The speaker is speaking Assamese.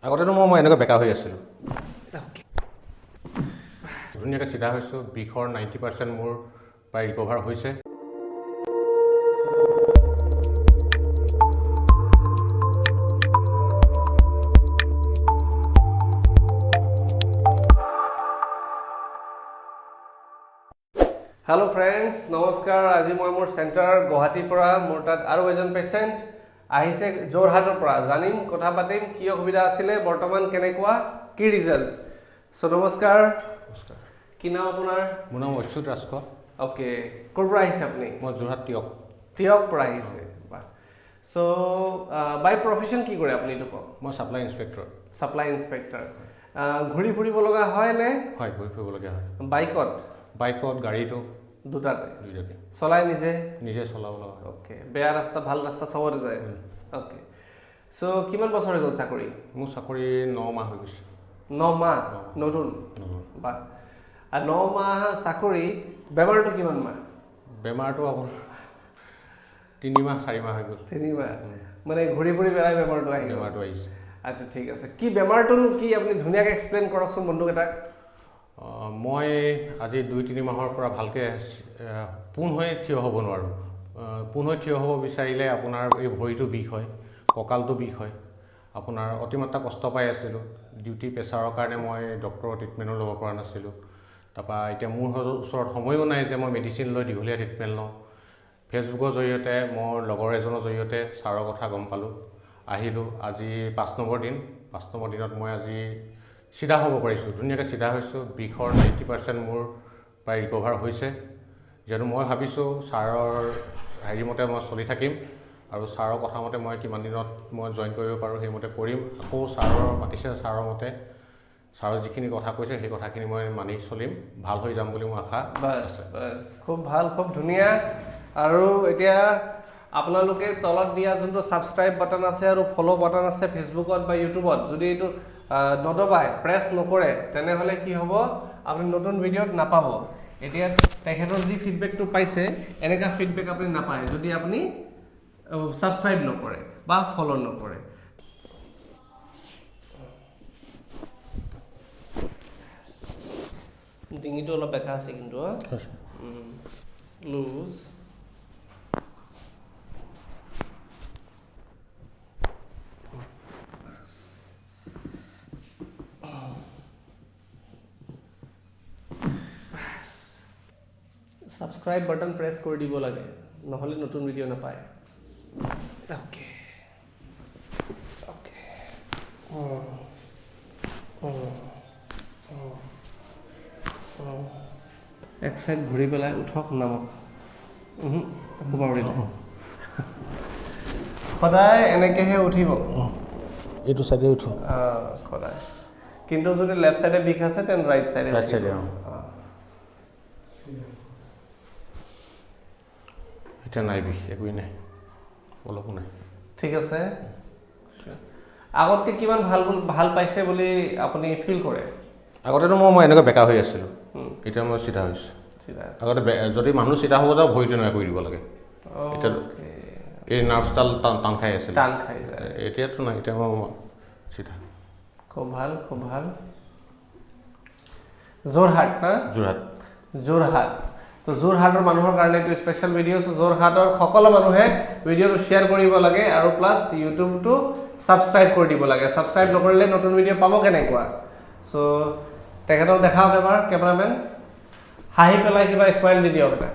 আগতেতো মই এনেকৈ বেকা হৈ আছিলোঁ ধুনীয়াকৈ চিধা হৈছোঁ বিষৰ 90% মোৰ প্ৰায় ৰিকভাৰ হৈছে हेलो फ्रेंड्स नमस्कार आज मैं मोर सेंटर गुवाहाटी मोर तक और एजन पेसेंट आहिसे जोरहाटर जानिम कथा पातिम कि असुविधा आसिले बर्तमान केनेकुआ कि रिजल्ट्स सो नमस्कार कि नाम আপোনাৰ মোৰ নাম অচ্যুত ৰাজখোৱা ओके ক'ৰ পৰা আহিছে আপুনি মই যোৰহাট টিয়ক পৰা আহিছে বাহ সো বাই প্ৰফেশন কি কৰে আপুনি তো মই সাপ্লাই ইন্সপেক্টৰ ঘূৰি ফুৰিব লগা হয় নে হয় ঘূৰি ফুৰিব লগা হয় বাইকত গাড়ীটো দুটাতে চলাই নিজে চলাব লগা হয় ওকে বেয়া ৰাস্তা ভাল ৰাস্তা চবতে যায় ওকে সো কিমান বছৰ হৈ গ'ল চাকৰি মোৰ চাকৰি 9 মাহ হৈ গৈছে 9 মাহ নতুন বা আৰ 9 মাহ চাকৰি বেমাৰটো কিমান মাহ বেমাৰটো আপোনাৰ 3 মাহ 4 মাহ হৈ গ'ল 3 মাহ মানে ঘূৰি ফুৰি বেলাই বেমাৰটো আহিছে আচ্ছা ঠিক আছে কি বেমাৰটো কি আপুনি ধুনীয়াকৈ এক্সপ্লেইন কৰকচোন বন্ধুকেইটাক মই আজি 2-3 মাহৰ পৰা ভালকৈ পোন হৈ থিয় হ'ব নোৱাৰোঁ পোন হৈ থিয় হ'ব বিচাৰিলে আপোনাৰ এই ভৰিটো বিষ হয় কঁকালটো বিষ হয় আপোনাৰ অতিমাত্ৰা কষ্ট পাই আছিলোঁ ডিউটি প্ৰেছাৰৰ কাৰণে মই ডক্টৰৰ ট্ৰিটমেণ্টো ল'ব পৰা নাছিলোঁ তাৰপৰা এতিয়া মোৰ ওচৰত সময়ো নাই যে মই মেডিচিন লৈ দীঘলীয়া ট্ৰিটমেণ্ট লওঁ ফেচবুকৰ জৰিয়তে মোৰ লগৰ এজনৰ জৰিয়তে ছাৰৰ কথা গম পালোঁ আহিলোঁ আজি 5 নম্বৰ দিনত মই আজি চিধা হ'ব পাৰিছোঁ ধুনীয়াকৈ চিধা হৈছোঁ বিষৰ 90% মোৰ প্ৰায় ৰিকভাৰ হৈছে যিহেতু মই ভাবিছোঁ ছাৰৰ হেৰিমতে মই চলি থাকিম আৰু ছাৰৰ কথা মতে মই কিমান দিনত মই জইন কৰিব পাৰোঁ সেইমতে কৰিম আকৌ ছাৰৰ মাতিছে ছাৰৰ মতে ছাৰৰ যিখিনি কথা কৈছে সেই কথাখিনি মই মানি চলিম ভাল হৈ যাম বুলি মোৰ আশা আছে খুব ভাল খুব ধুনীয়া আৰু এতিয়া আপোনালোকে তলত দিয়া যোনটো সাবস্ক্ৰাইব বাটন আছে আৰু ফলো বাটন আছে ফেচবুকত বা ইউটিউবত যদি এইটো নদবাই প্ৰেছ নকৰে তেনেহলে কি হ'ব আপুনি নতুন ভিডিঅ'ত নাপাব এতিয়া তেখেতৰ যি ফিডবেকটো পাইছে এনেকা ফিডবেক আপুনি নাপায় যদি আপুনি সাবস্ক্ৰাইব নকৰে বা ফলো নকৰে ডিঙিটো অলপ বেকা আছে কিন্তু লুজ সাবস্ক্রাইব বাটন প্রেস করে দিব লাগে নহলে নতুন ভিডিও না পায় ওকে ওকে এক সাইড ঘুরি পেলাই উঠক নামক সদায় এনেকেহে উঠিব এইটো সাইডে উঠো সদায় কিন্তু যদি লেফট সাইডে বিষ আছে তেন রাইট সাইডে এটা নাই বিষ একোই নাই অলপো নাই ঠিক আছে আগতকে কিমান ভাল পাইছে বুলি আপুনি ফিল কৰে আগতেতো মই এনেকৈ বেকা হৈ আছিলোঁ এতিয়া মই চিধা হৈছোঁ আগতে যদি মানুহ চিধা হ'ব যাওঁ ভৰিটো এনেকৈ কৰি দিব লাগে এতিয়া এই নাৰ্ভছডাল টান খাই আছিল এতিয়াতো নাই এতিয়া মই চিধা খুব ভাল যোৰহাট না যোৰহাট তো যোৰহাটৰ মানুহৰ কাৰণে এইটো স্পেচিয়েল ভিডিঅ' যোৰহাটৰ সকলো মানুহে ভিডিঅ'টো শ্বেয়াৰ কৰিব লাগে আৰু প্লাছ ইউটিউবটো ছাবস্ক্ৰাইব কৰি দিব লাগে ছাবস্ক্ৰাইব নকৰিলে নতুন ভিডিঅ' পাব কেনেকুৱা চ' তেখেতক দেখাওক এবাৰ কেমেৰামেন হাঁহি পেলাই কিবা স্মাইল দি দিয়ক এটা